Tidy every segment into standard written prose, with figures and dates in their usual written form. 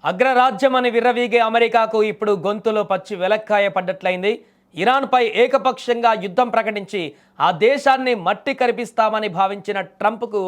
అగ్రరాజ్యమని విర్రవీగే అమెరికాకు ఇప్పుడు గొంతులో పచ్చి వెలక్కాయ పడ్డట్లయింది. ఇరాన్పై ఏకపక్షంగా యుద్ధం ప్రకటించి ఆ దేశాన్ని మట్టి కరిపిస్తామని భావించిన ట్రంప్కు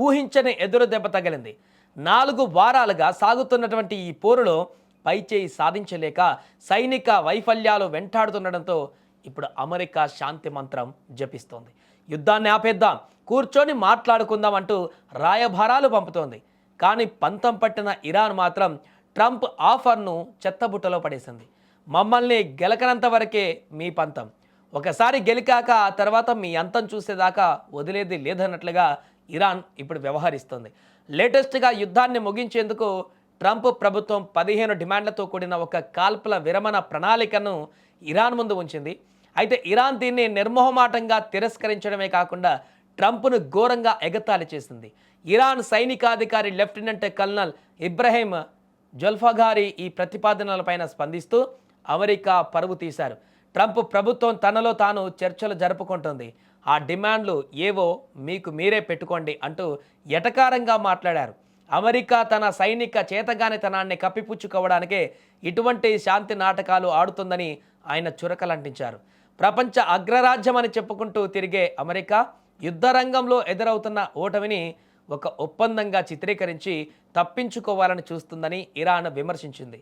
ఊహించని ఎదురు దెబ్బ తగిలింది. 4 వారాలుగా సాగుతున్నటువంటి ఈ పోరులో పైచేయి సాధించలేక సైనిక వైఫల్యాలు వెంటాడుతుండడంతో ఇప్పుడు అమెరికా శాంతి మంత్రం జపిస్తోంది. యుద్ధాన్ని ఆపేద్దాం, కూర్చొని మాట్లాడుకుందాం అంటూ రాయభారాలు పంపుతోంది. కానీ పంతం పట్టిన ఇరాన్ మాత్రం ట్రంప్ ఆఫర్ను చెత్తబుట్టలో పడేసింది. మమ్మల్ని గెలకనంత వరకే మీ పంతం, ఒకసారి గెలికాక ఆ తర్వాత మీ అంతం చూసేదాకా వదిలేది లేదన్నట్లుగా ఇరాన్ ఇప్పుడు వ్యవహరిస్తుంది. లేటెస్ట్గా యుద్ధాన్ని ముగించేందుకు ట్రంప్ ప్రభుత్వం 15 డిమాండ్లతో కూడిన ఒక కాల్పుల విరమణ ప్రణాళికను ఇరాన్ ముందు ఉంచింది. అయితే ఇరాన్ దీన్ని నిర్మోహమాటంగా తిరస్కరించడమే కాకుండా ట్రంప్ను ఘోరంగా ఎగతాళి చేసింది. ఇరాన్ సైనికాధికారి లెఫ్టినెంట్ కల్నల్ ఇబ్రహీం జొల్ఫాఘారీ ఈ ప్రతిపాదనలపైన స్పందిస్తూ అమెరికా పరువు తీశారు. ట్రంప్ ప్రభుత్వం తనలో తాను చర్చలు జరుపుకుంటుంది, ఆ డిమాండ్లు ఏవో మీకు మీరే పెట్టుకోండి అంటూ ఎటకారంగా మాట్లాడారు. అమెరికా తన సైనిక చేతగానితనాన్ని కప్పిపుచ్చుకోవడానికే ఇటువంటి శాంతి నాటకాలు ఆడుతుందని ఆయన చురకలంటించారు. ప్రపంచ అగ్రరాజ్యమని చెప్పుకుంటూ తిరిగే అమెరికా యుద్ధరంగంలో ఎదురవుతున్న ఓటమిని ఒక ఒప్పందంగా చిత్రీకరించి తప్పించుకోవాలని చూస్తుందని ఇరాన్ విమర్శించింది.